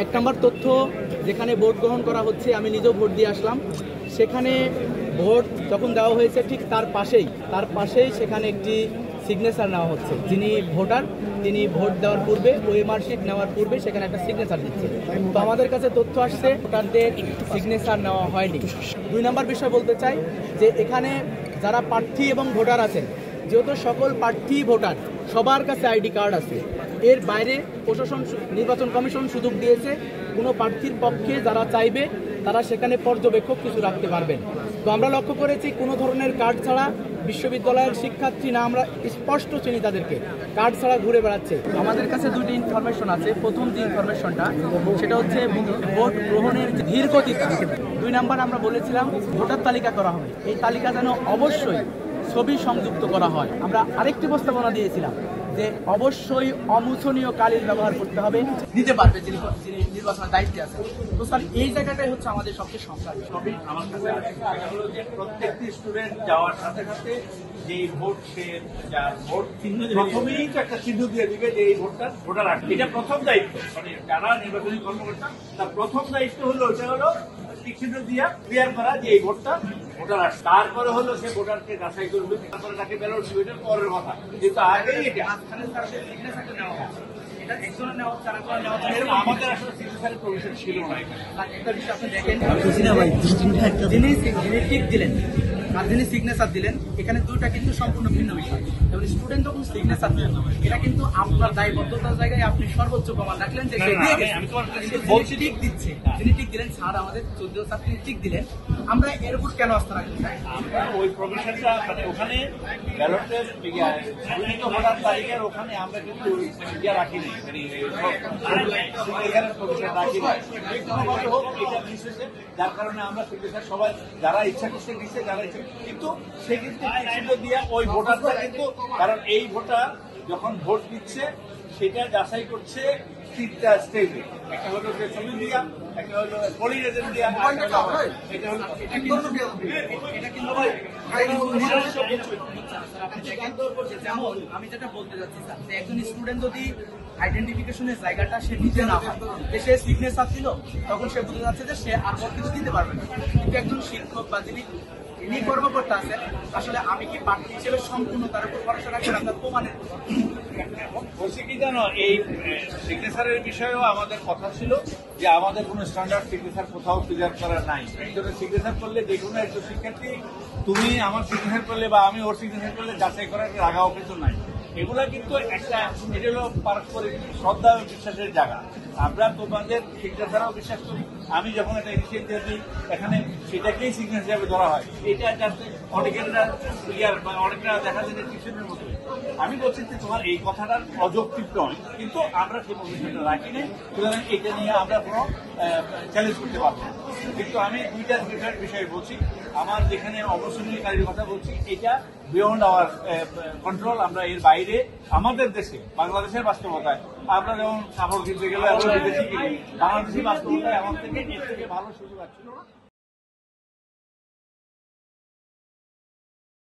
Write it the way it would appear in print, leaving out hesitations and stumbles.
এক নম্বর তথ্য, যেখানে ভোট গ্রহণ করা হচ্ছে, আমি নিজেও ভোট দিয়ে আসলাম, সেখানে ভোট যখন দেওয়া হয়েছে ঠিক তার পাশেই সেখানে একটি সিগনেচার নেওয়া হচ্ছে। যিনি ভোটার তিনি ভোট দেওয়ার পূর্বে ওএমআর শিট নেওয়ার পূর্বে সেখানে একটা সিগনেচার দিচ্ছে। তো আমাদের কাছে তথ্য আসছে ভোটারদের সিগনেচার নেওয়া হয়নি। 2 নম্বর বিষয় বলতে চাই যে এখানে যারা প্রার্থী এবং ভোটার আছেন, যেহেতু সকল প্রার্থী ভোটার সবার কাছে আইডি কার্ড আছে, এর বাইরে প্রশাসন নির্বাচন কমিশন সুযোগ দিয়েছে কোনো প্রার্থীর পক্ষে যারা চাইবে তারা সেখানে পর্যবেক্ষক কিছু রাখতে পারবেন। তো আমরা লক্ষ্য করেছি কোনো ধরনের কার্ড ছাড়া বিশ্ববিদ্যালয়ের শিক্ষার্থী না, আমরা স্পষ্ট চিনি তাদেরকে, কার্ড ছাড়া ঘুরে বেড়াচ্ছে। আমাদের কাছে 2টি ইনফরমেশন আছে। প্রথম যে ইনফরমেশনটা সেটা হচ্ছে ভোট গ্রহণের ধীর গতিতে। 2 নাম্বার আমরা বলেছিলাম ভোটার তালিকা করা হবে, এই তালিকা যেন অবশ্যই ছবি সংযুক্ত করা হয়। আমরা আরেকটি প্রস্তাবনা দিয়েছিলাম যে অবশ্যই অমোচনীয় কালির ব্যবহার করতে হবে, নিতে পারবে যিনি নির্বাচনের দায়িত্বে আছে। তো স্যার এই জায়গাটাই হচ্ছে আমাদের সবচেয়ে সমস্যা। সবই আমার কাছে এটা হলো যে প্রত্যেকটি স্টুডেন্ট যাওয়ার সাথে সাথে যে ভোট সে ভোট চিহ্ন প্রথমেই তো একটা চিহ্ন দিয়ে দিবে যে এই ভোটার আছে। এটা প্রথম দায়িত্ব, মানে যারা নির্বাচনী কর্মকর্তা তার প্রথম দায়িত্ব হলো ওটা হলো চিহ্ন দিয়া ক্লিয়ার করা যে এই ভোটার আছে। তারপরে হলো সে ভোটারকে যাচাই করবে, তারপরে তাকে ব্যালট দিবে, এটা পরের কথা। কিন্তু আগেই এটা আমাদের আসলে সিগনেচারের প্রভিশন ছিল না। একটা বিষয় আপনি দেখেন, যিনি টিক দিলেন আর যিনি সিগনেচার দিলেন, এখানে দুইটা কিন্তু সম্পূর্ণ ভিন্ন বিষয়। যেমন স্টুডেন্ট যখন সিগনেচার দিলেন, এটা কিন্তু আপনার দায়বদ্ধতার জায়গায় আপনি সর্বোচ্চ প্রমাণ রাখলেন যে টিক দিচ্ছে, যিনি টিক দিলেন স্যার আমাদের 14 ছাত্রী টিক দিলেন, আমরা এর উপর কেন আস্থা রাখতে চাই? আমরা ওই প্রভিশনটা মানে ওখানে ব্যালটের ভোটার তালিকার ওখানে আমরা কিন্তু ইয়ে রাখি নাই, এখানে প্রভিশন রাখি নাই। হোক এটা মিস হয়েছে, যার কারণে আমরা সিগনেচার সবাই যারা ইচ্ছা করতে দিচ্ছে, যারা ইচ্ছা, কিন্তু সে কিন্তু চিহ্ন দিয়ে ওই ভোটারটা কিন্তু, কারণ এই ভোটার যখন ভোট দিচ্ছে সেটা যাচাই করছে 3টা স্টেজে। একটা হলো ছবি দিয়া, একটা হলো পোলিং এজেন্ট দিয়া, এটা হলো যেমন আমি যেটা বলতে যাচ্ছি স্যার, যে একজন স্টুডেন্ট যদি আইডেন্টিফিকেশনের জায়গাটা সে নিতে না পারে, সে সিগনেচার দিল, তখন সে বুঝে যাচ্ছে যে সে আর কিছু দিতে পারবে না। কিন্তু একজন শিক্ষক বা যিনি কর্মকর্তা আছেন, আসলে আমি কি প্রার্থী হিসেবে সম্পূর্ণ তার উপর ভরসা রাখবেন আপনার প্রমাণের? বলছি কি জানো, এই সিগনেচারের বিষয়েও আমাদের কথা ছিল যে আমাদের কোনো স্ট্যান্ডার্ড সিগনেচার কোথাও ক্লিয়ার করা নাই। একজনের সিগনেচার করলে যে কোনো একজন শিক্ষার্থী, তুমি আমার সিগনেচার করলে বা আমি ওর সিগনেচার করলে যাচাই করার রাগাও কিন্তু নাই। এগুলা কিন্তু একটা, এটা হলো পারস্পরিক শ্রদ্ধা ও বিশ্বাসের জায়গা। আমরা তোমাদের সিগনেচারও বিশ্বাস করি। আমি যখন একটা ইনিশিয়েটিভ দিই এখানে সেটাকেই সিগনেচার হিসাবে ধরা হয়। এটা যাতে অনেকেরা ক্লিয়ার বা অনেকটা দেখা যায় যে টিউশনের মতো। আমি বলছি যে তোমার এই কথাটা অযৌক্তিক নয়, কিন্তু আমরা সেই প্রভিশনটা রাখি নাই, সুতরাং এটা নিয়ে আমরা কোনো চ্যালেঞ্জ করতে পারবো না। কিন্তু আমি 2টা বিষয়ে বলছি, আমার যেখানে অবসরণীয় কাজের কথা বলছি, এটা বিয়ন্ড আওয়ার কন্ট্রোল। আমরা এর বাইরে আমাদের দেশে বাংলাদেশের বাস্তবতায় আমরা যেমন কাপড় কিনতে গেলে বিদেশি কিনি, বাংলাদেশি বাস্তবতায় আমার থেকে এর থেকে ভালো সুযোগ ছিল না।